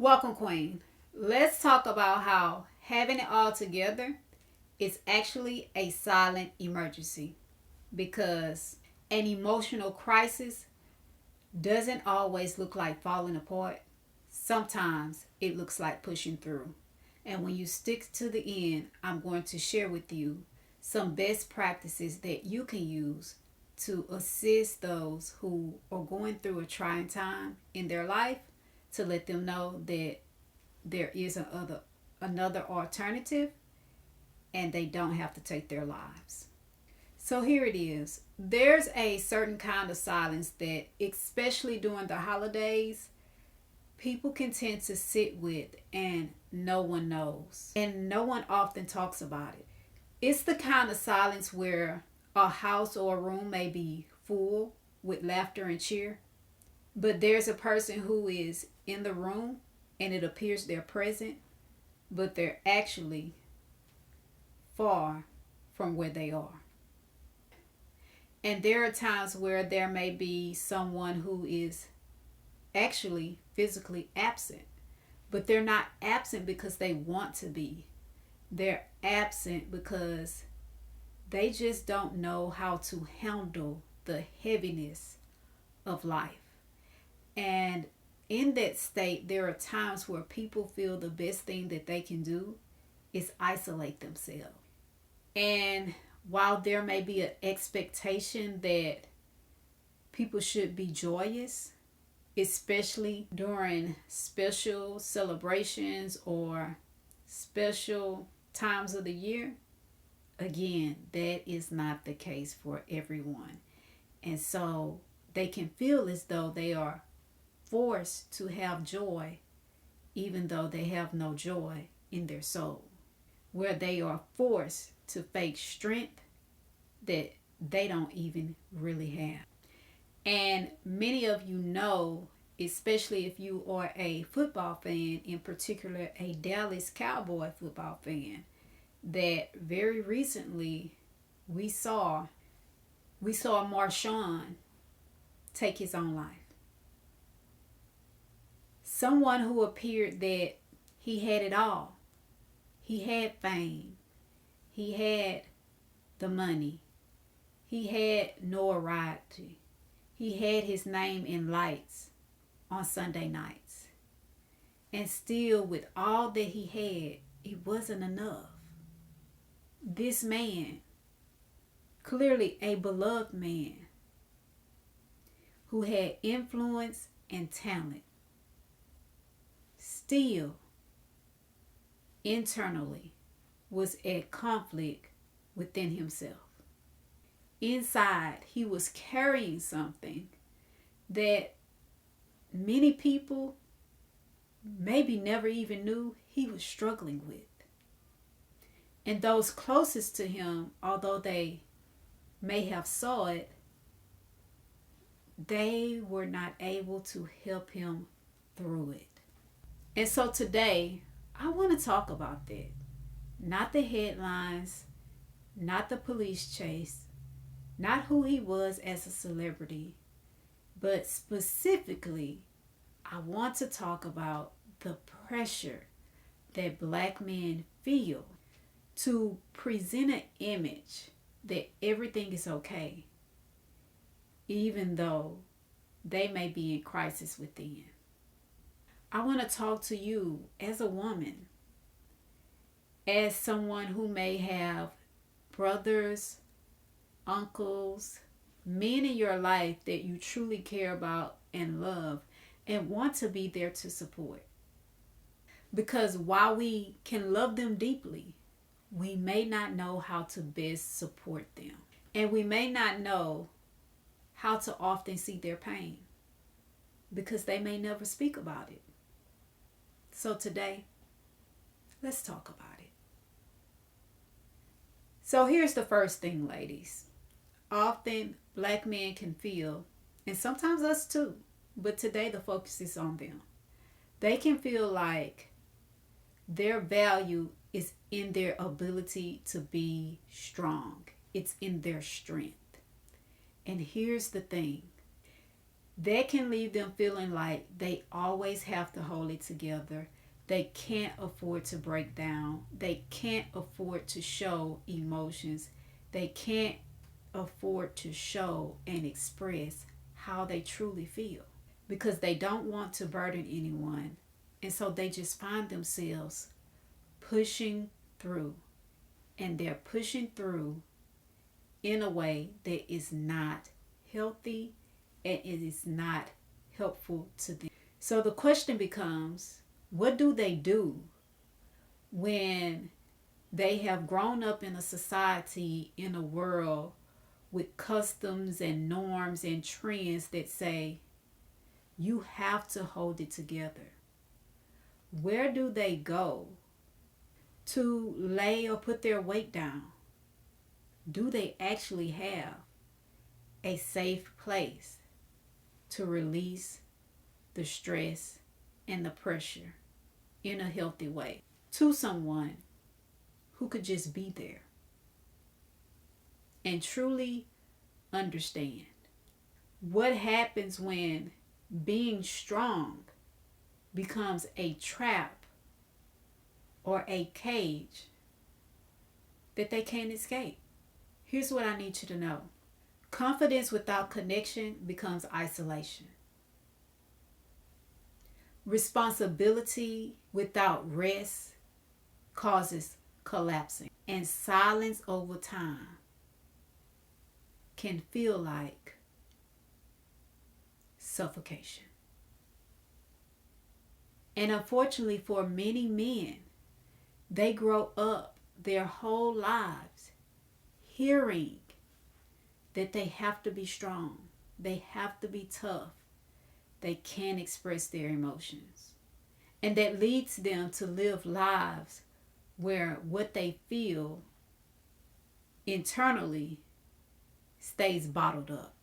Welcome, Queen. Let's talk about how having it all together is actually a silent emergency because an emotional crisis doesn't always look like falling apart. Sometimes it looks like pushing through. And when you stick to the end, I'm going to share with you some best practices that you can use to assist those who are going through a trying time in their life to let them know that there is another alternative and they don't have to take their lives. So here it is. There's a certain kind of silence that, especially during the holidays, people can tend to sit with and no one knows. And no one often talks about it. It's the kind of silence where a house or a room may be full with laughter and cheer, but there's a person who is in the room and it appears they're present, but they're actually far from where they are. And there are times where there may be someone who is actually physically absent, but they're not absent because they want to be. They're absent because they just don't know how to handle the heaviness of life. And in that state, there are times where people feel the best thing that they can do is isolate themselves. And while there may be an expectation that people should be joyous, especially during special celebrations or special times of the year, again, that is not the case for everyone. And so they can feel as though they are forced to have joy, even though they have no joy in their soul, where they are forced to fake strength that they don't even really have. And many of you know, especially if you are a football fan, in particular a Dallas Cowboy football fan, that very recently we saw Marshawn take his own life. Someone who appeared that he had it all. He had fame. He had the money. He had notoriety. He had his name in lights on Sunday nights. And still, with all that he had, it wasn't enough. This man, clearly a beloved man, who had influence and talent, still internally was at conflict within himself. Inside, he was carrying something that many people maybe never even knew he was struggling with. And those closest to him, although they may have saw it, they were not able to help him through it. And so today, I want to talk about that. Not the headlines, not the police chase, not who he was as a celebrity, but specifically, I want to talk about the pressure that Black men feel to present an image that everything is okay, even though they may be in crisis within. I want to talk to you as a woman, as someone who may have brothers, uncles, men in your life that you truly care about and love and want to be there to support. Because while we can love them deeply, we may not know how to best support them. And we may not know how to often see their pain because they may never speak about it. So today, let's talk about it. So here's the first thing, ladies. Often Black men can feel, and sometimes us too, but today the focus is on them. They can feel like their value is in their ability to be strong. It's in their strength. And here's the thing. That can leave them feeling like they always have to hold it together. They can't afford to break down. They can't afford to show emotions. They can't afford to show and express how they truly feel because they don't want to burden anyone. And so they just find themselves pushing through. And they're pushing through in a way that is not healthy and it is not helpful to them. So the question becomes, what do they do when they have grown up in a society, in a world with customs and norms and trends that say you have to hold it together? Where do they go to lay or put their weight down? Do they actually have a safe place to release the stress and the pressure in a healthy way to someone who could just be there and truly understand? What happens when being strong becomes a trap or a cage that they can't escape? Here's what I need you to know. Confidence without connection becomes isolation. Responsibility without rest causes collapsing. And silence over time can feel like suffocation. And unfortunately for many men, they grow up their whole lives hearing that they have to be strong, they have to be tough, they can't express their emotions. And that leads them to live lives where what they feel internally stays bottled up.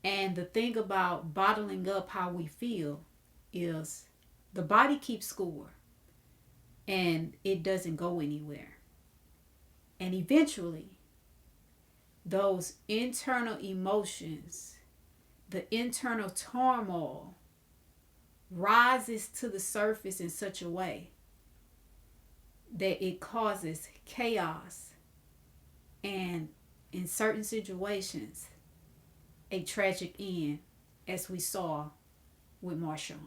And the thing about bottling up how we feel is the body keeps score and it doesn't go anywhere. And eventually, those internal emotions, the internal turmoil, rises to the surface in such a way that it causes chaos and, in certain situations, a tragic end, as we saw with Marshawn.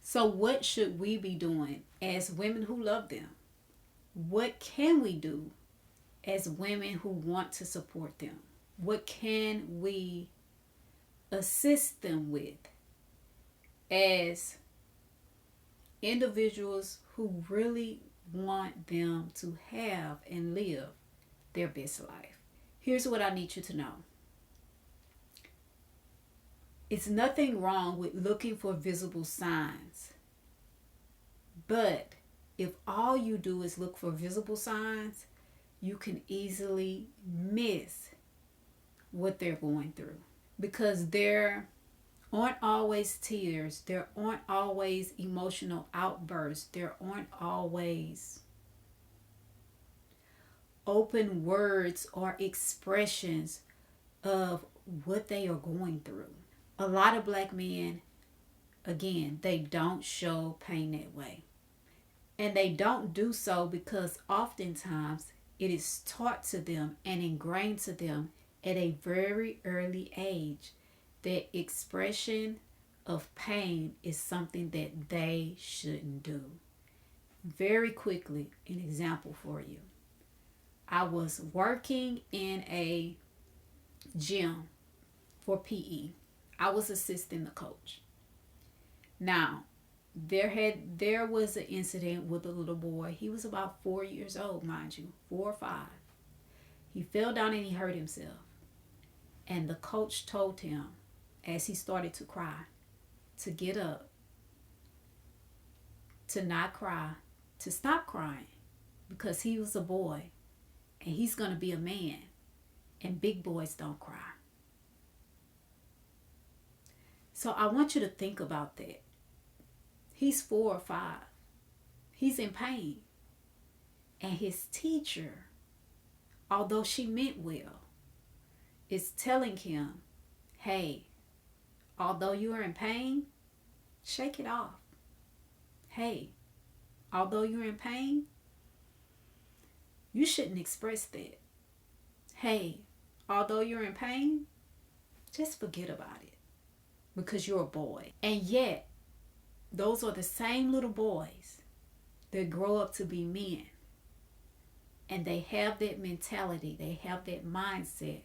So what should we be doing as women who love them? What can we do as women who want to support them? What can we assist them with as individuals who really want them to have and live their best life? Here's what I need you to know. It's nothing wrong with looking for visible signs. But if all you do is look for visible signs, you can easily miss what they're going through. Because there aren't always tears. There aren't always emotional outbursts. There aren't always open words or expressions of what they are going through. A lot of black men, again, they don't show pain that way. And they don't do so because oftentimes it is taught to them and ingrained to them at a very early age that expression of pain is something that they shouldn't do. Very quickly, an example for you. I was working in a gym for PE. I was assisting the coach. Now, there was an incident with a little boy. He was about 4 years old, mind you, 4 or 5. He fell down and he hurt himself. And the coach told him, as he started to cry, to get up, to not cry, to stop crying, because he was a boy and he's going to be a man, and big boys don't cry. So I want you to think about that. He's 4 or 5. He's in pain. And his teacher, although she meant well, is telling him, hey, although you are in pain, shake it off. Hey, although you're in pain, you shouldn't express that. Hey, although you're in pain, just forget about it because you're a boy. And yet, those are the same little boys that grow up to be men. And they have that mentality, they have that mindset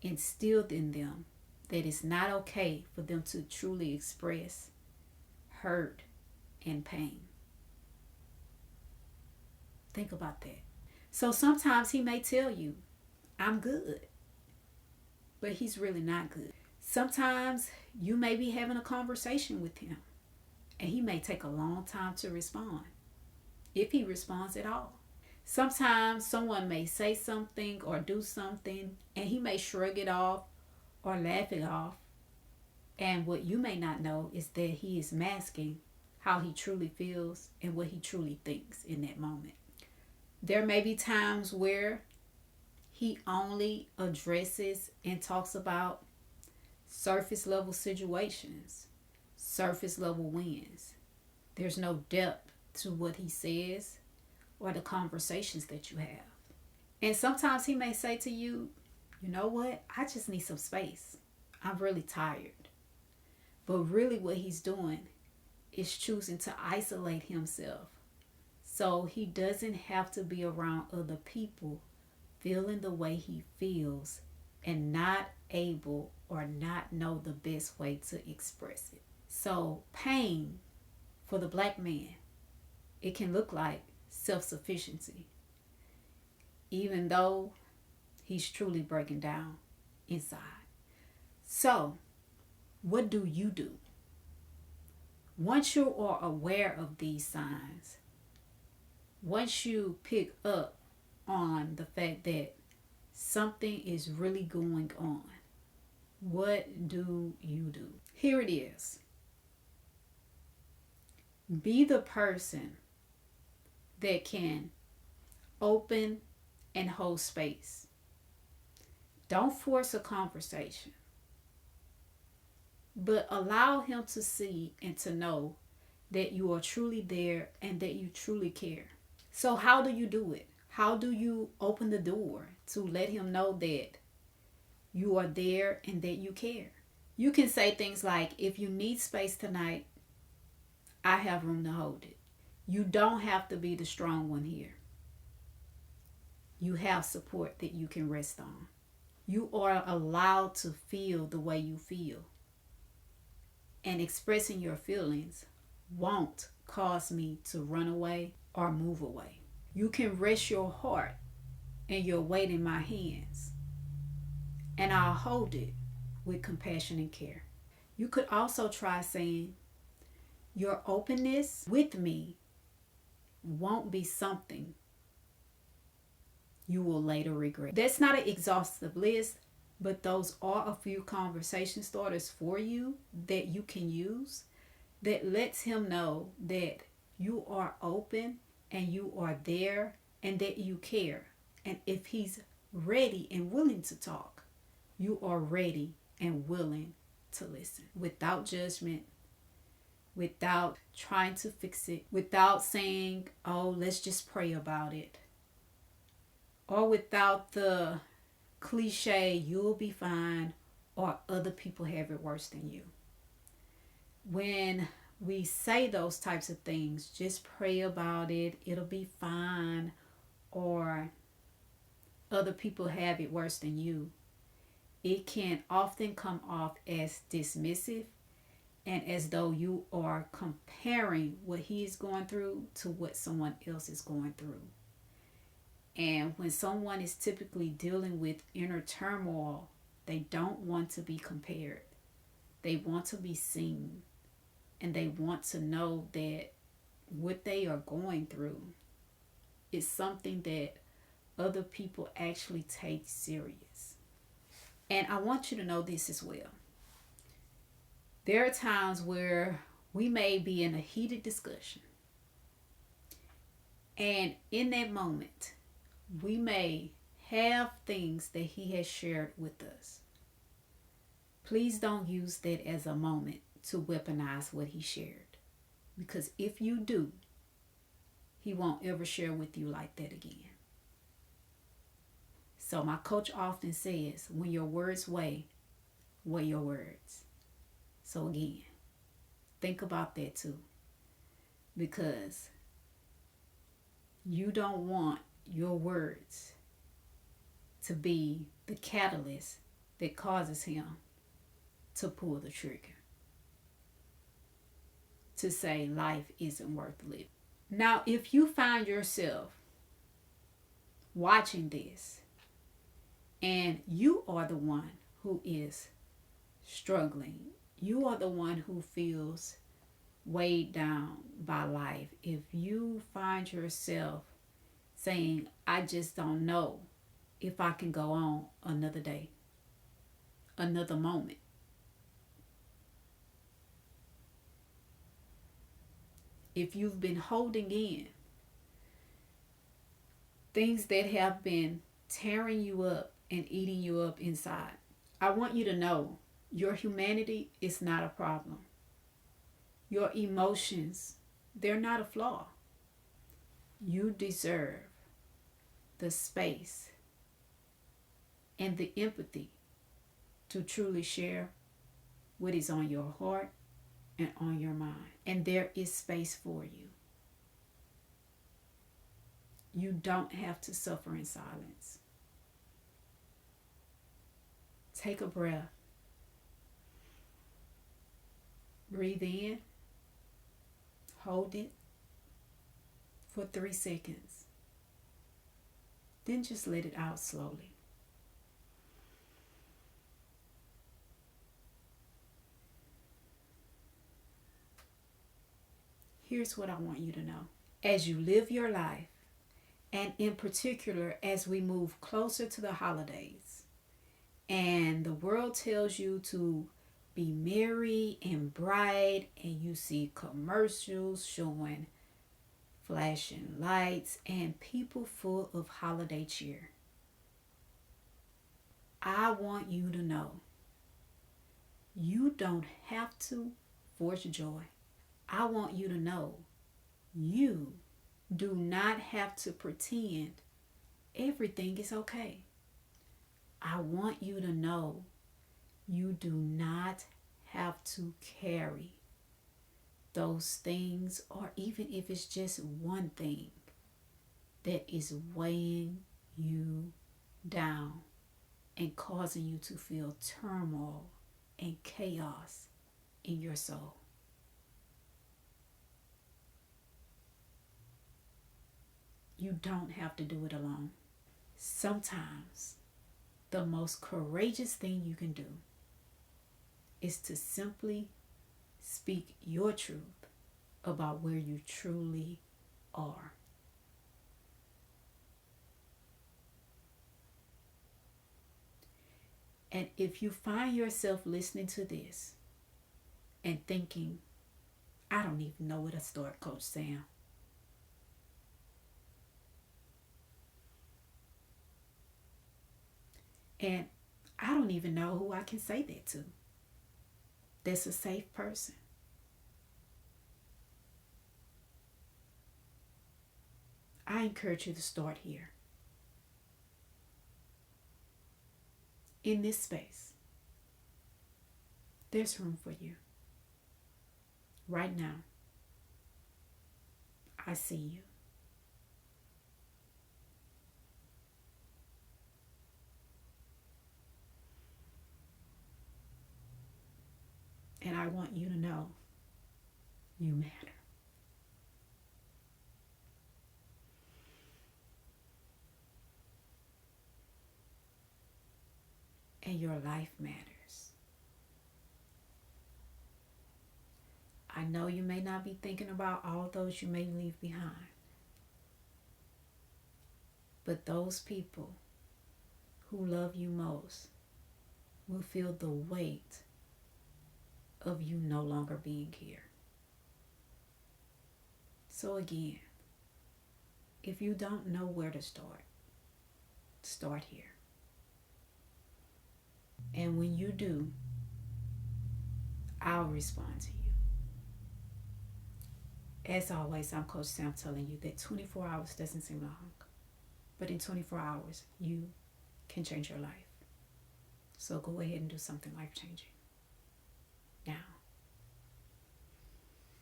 instilled in them that it's not okay for them to truly express hurt and pain. Think about that. So sometimes he may tell you, I'm good, but he's really not good. Sometimes you may be having a conversation with him and he may take a long time to respond, if he responds at all. Sometimes someone may say something or do something and he may shrug it off or laugh it off. And what you may not know is that he is masking how he truly feels and what he truly thinks in that moment. There may be times where he only addresses and talks about surface level situations, surface level wins. There's no depth to what he says or the conversations that you have. And sometimes he may say to you, you know what? I just need some space. I'm really tired. But really what he's doing is choosing to isolate himself so he doesn't have to be around other people feeling the way he feels and not able or not know the best way to express it. So pain for the black man, it can look like self-sufficiency, even though he's truly breaking down inside. So what do you do? Once you are aware of these signs, once you pick up on the fact that something is really going on, what do you do? Here it is. Be the person that can open and hold space. Don't force a conversation, but allow him to see and to know that you are truly there and that you truly care. So how do you do it? How do you open the door to let him know that you are there and that you care? You can say things like, if you need space tonight, I have room to hold it. You don't have to be the strong one here. You have support that you can rest on. You are allowed to feel the way you feel. And expressing your feelings won't cause me to run away or move away. You can rest your heart and your weight in my hands, and I'll hold it with compassion and care. You could also try saying, your openness with me won't be something you will later regret. That's not an exhaustive list, but those are a few conversation starters for you that you can use that lets him know that you are open and you are there and that you care. And if he's ready and willing to talk, you are ready and willing to listen without judgment, without trying to fix it, without saying, oh, let's just pray about it, or without the cliche, you'll be fine, or other people have it worse than you. When we say those types of things, just pray about it, it'll be fine, or other people have it worse than you, it can often come off as dismissive and as though you are comparing what he is going through to what someone else is going through. And when someone is typically dealing with inner turmoil, they don't want to be compared. They want to be seen. And they want to know that what they are going through is something that other people actually take serious. And I want you to know this as well. There are times where we may be in a heated discussion. And in that moment, we may have things that he has shared with us. Please don't use that as a moment to weaponize what he shared. Because if you do, he won't ever share with you like that again. So my coach often says, when your words weigh your words. So again, think about that too. Because you don't want your words to be the catalyst that causes him to pull the trigger. To say life isn't worth living. Now, if you find yourself watching this and you are the one who is struggling, you are the one who feels weighed down by life, if you find yourself saying, I just don't know if I can go on another day, another moment, if you've been holding in things that have been tearing you up and eating you up inside, I want you to know your humanity is not a problem. Your emotions, they're not a flaw. You deserve the space and the empathy to truly share what is on your heart and on your mind. And there is space for you. You don't have to suffer in silence. Take a breath. Breathe in. Hold it for 3 seconds. Then just let it out slowly. Here's what I want you to know. As you live your life, and in particular as we move closer to the holidays, and the world tells you to be merry and bright, and you see commercials showing flashing lights and people full of holiday cheer, I want you to know you don't have to force joy. I want you to know you do not have to pretend everything is okay. I want you to know you do not have to carry those things, or even if it's just one thing that is weighing you down and causing you to feel turmoil and chaos in your soul. You don't have to do it alone. Sometimes the most courageous thing you can do is to simply speak your truth about where you truly are. And if you find yourself listening to this and thinking, I don't even know where to start, Coach Sam. And I don't even know who I can say that to. That's a safe person. I encourage you to start here. In this space, there's room for you. Right now, I see you. And I want you to know you matter. And your life matters. I know you may not be thinking about all those you may leave behind, but those people who love you most will feel the weight of you no longer being here. So again, if you don't know where to start, Start here. And when you do, I'll respond to you. As always, I'm Coach Sam telling you that 24 hours doesn't seem long. But in 24 hours, you can change your life. So go ahead and do something life-changing now.